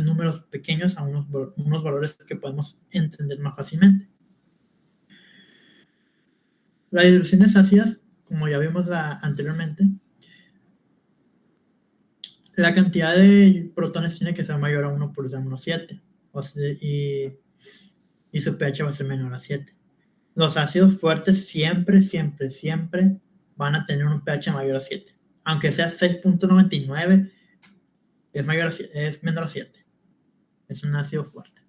números pequeños a unos valores que podemos entender más fácilmente. Las disoluciones ácidas, como ya vimos anteriormente, la cantidad de protones tiene que ser mayor a 1 por 10⁻⁷, y su pH va a ser menor a 7. Los ácidos fuertes siempre van a tener un pH mayor a 7. Aunque sea 6.99, es menor a 7. Es un ácido fuerte.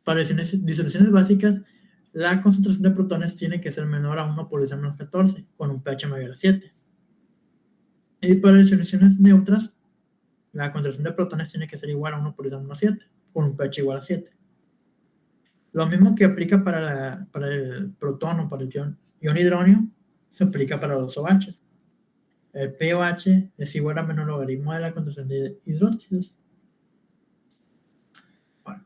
Para disoluciones básicas, la concentración de protones tiene que ser menor a 1 por 10⁻⁴, con un pH mayor a 7. Y para disoluciones neutras, la concentración de protones tiene que ser igual a 1 por 10⁻⁷, con un pH igual a 7. Lo mismo que aplica para el protón o para el ion hidrógeno, se aplica para los OH. El pOH es igual a menor logaritmo de la concentración de hidróxidos. Bueno,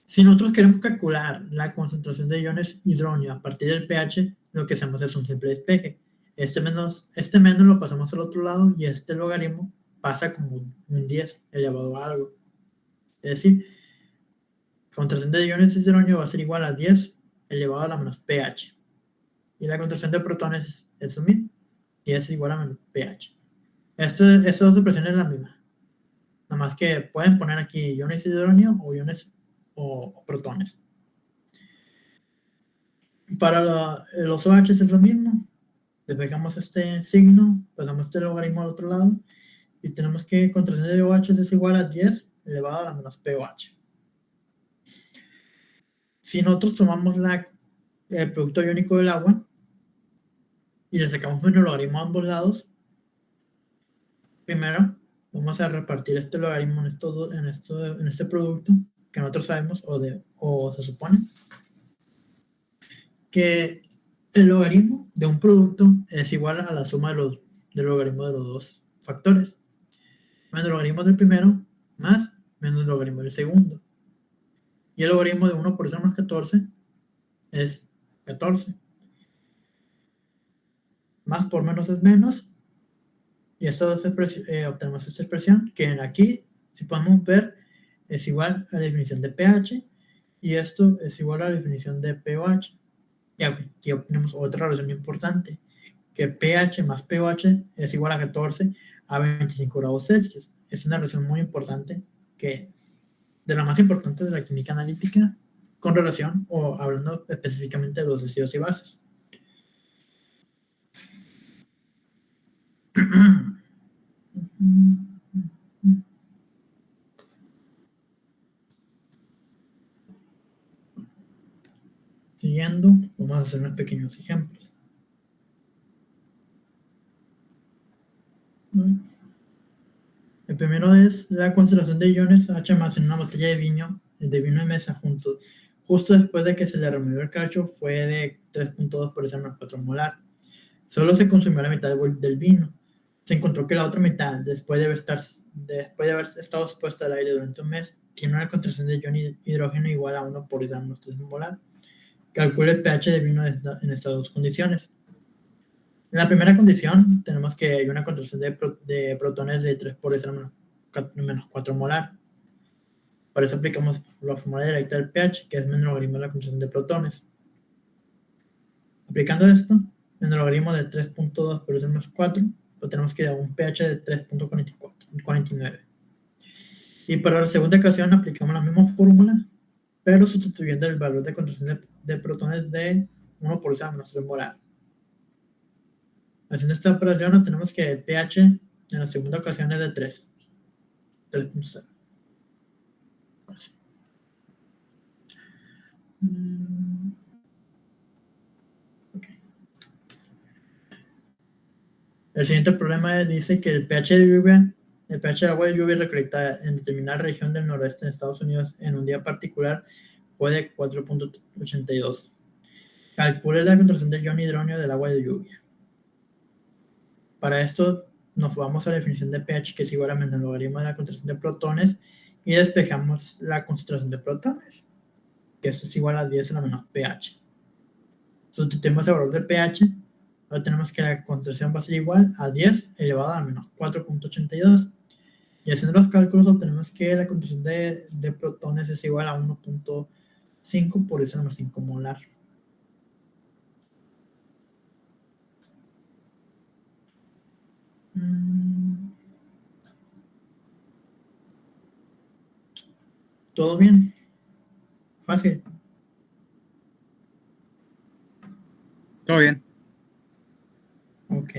si nosotros queremos calcular la concentración de iones hidrógeno a partir del pH, lo que hacemos es un simple despeje. Este menos lo pasamos al otro lado y este logaritmo pasa como un 10 elevado a algo. Es decir, concentración de iones de hidrógeno va a ser igual a 10 elevado a la menos pH. Y la concentración de protones es lo mismo. 10 es igual a menos pH. Estas dos expresiones es la misma. Nada más que pueden poner aquí iones de hidrógeno o iones o protones. Para los OH es lo mismo. Despejamos este signo, pasamos este logaritmo al otro lado y tenemos que contracción de OH es igual a 10 elevado a la menos POH. Si nosotros tomamos el producto iónico del agua y le sacamos un logaritmo a ambos lados, primero vamos a repartir este logaritmo en este producto que nosotros sabemos o se supone que el logaritmo de un producto es igual a la suma del logaritmo de los dos factores. Menos el logaritmo del primero más menos el logaritmo del segundo. Y el logaritmo de 1 por 10 menos 14 es 14. Más por menos es menos. Y esto obtenemos esta expresión que aquí, si podemos ver, es igual a la definición de pH y esto es igual a la definición de pOH. Y aquí obtenemos otra relación importante, que pH más pOH es igual a 14 a 25 grados Celsius. Es una relación muy importante, que de la más importante de la química analítica, con relación o hablando específicamente de los ácidos y bases. Siguiendo, vamos a hacer unos pequeños ejemplos. El primero es la concentración de iones H más en una botella de vino de mesa justo después de que se le removió el calcio, fue de 3.2 por ese menos 4 molar. Solo se consumió la mitad del vino. Se encontró que la otra mitad, después de haber estado expuesta al aire durante un mes, tiene una concentración de ion hidrógeno igual a 1 por 10 menos 3 molar. Calcule el pH de vino en estas dos condiciones. En la primera condición, tenemos que hay una concentración de protones de 3 por 10 menos 4 molar. Por eso aplicamos la fórmula directa del pH, que es menos logaritmo de la concentración de protones. Aplicando esto, menos logaritmo de 3.2 por 10 menos 4, pues tenemos que dar un pH de 3.49. Y para la segunda ocasión aplicamos la misma fórmula, pero sustituyendo el valor de concentración de protones de 1 por 10 menos 3 molar. Haciendo esta operación obtenemos que el pH en la segunda ocasión es de 3.0. Así. Okay. El siguiente problema dice que el pH de agua de lluvia recolectada en determinada región del noroeste de Estados Unidos en un día particular fue de 4.82. Calcule la concentración de ion hidrógeno del agua de lluvia. Para esto nos vamos a la definición de pH, que es igual a menos logaritmo de la concentración de protones, y despejamos la concentración de protones, que esto es igual a 10 a la menos pH. Sustituimos el valor de pH, ahora tenemos que la concentración va a ser igual a 10 elevado a menos 4.82. Y haciendo los cálculos obtenemos que la concentración de protones es igual a 1.5 por 10 a menos 5 molar. ¿Todo bien? Fácil. Todo bien. Ok.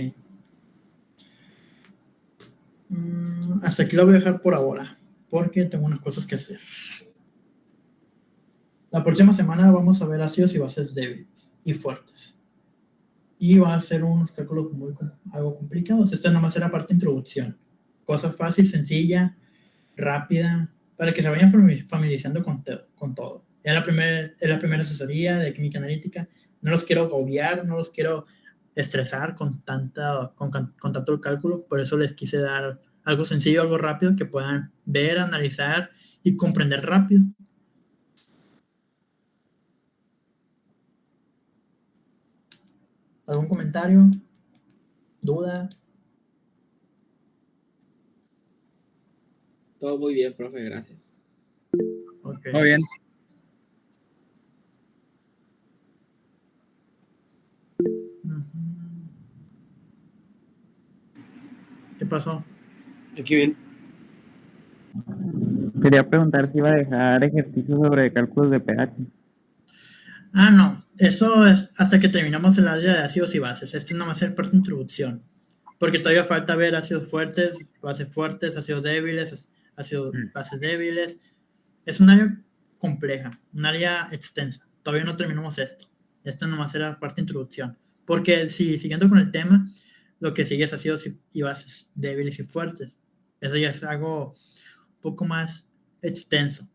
Hasta aquí lo voy a dejar por ahora, porque tengo unas cosas que hacer. La próxima semana vamos a ver ácidos y bases débiles y fuertes. Y va a ser unos cálculos algo complicados. Esta nomás era parte de introducción. Cosa fácil, sencilla, rápida, para que se vayan familiarizando con todo. Es la primera asesoría de química analítica. No los quiero agobiar, no los quiero estresar con tanto cálculo. Por eso les quise dar algo sencillo, algo rápido, que puedan ver, analizar y comprender rápido. ¿Algún comentario? ¿Duda? Todo muy bien, profe, gracias. Okay. Todo bien. ¿Qué pasó? Aquí bien. Quería preguntar si iba a dejar ejercicios sobre cálculos de pH. Ah, no, eso es hasta que terminamos el área de ácidos y bases. Esto no va a ser parte de introducción, porque todavía falta ver ácidos fuertes, ácidos débiles, ácidos bases débiles. Es un área compleja, un área extensa. Todavía no terminamos esto. Esto nomás era parte de introducción. Porque si siguiendo con el tema, lo que sigue es ácidos y bases débiles y fuertes. Eso ya es algo un poco más extenso,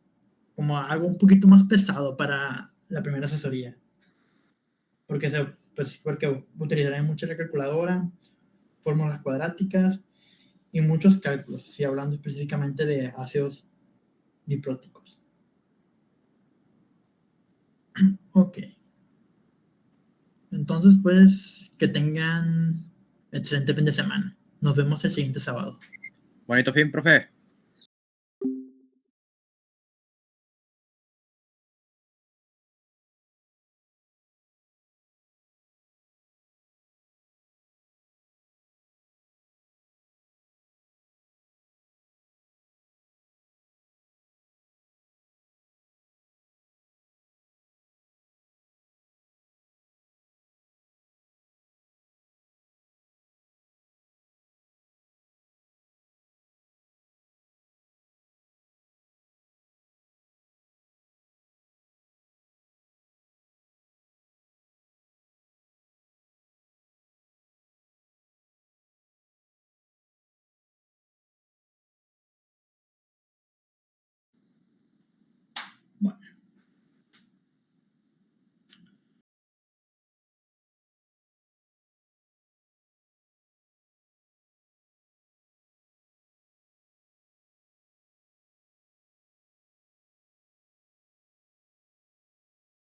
como algo un poquito más pesado para la primera asesoría. Porque utilizaré mucho la calculadora, fórmulas cuadráticas y muchos cálculos, si hablando específicamente de ácidos dipróticos. Ok. Entonces, pues, que tengan excelente fin de semana. Nos vemos el siguiente sábado. Bonito fin, profe.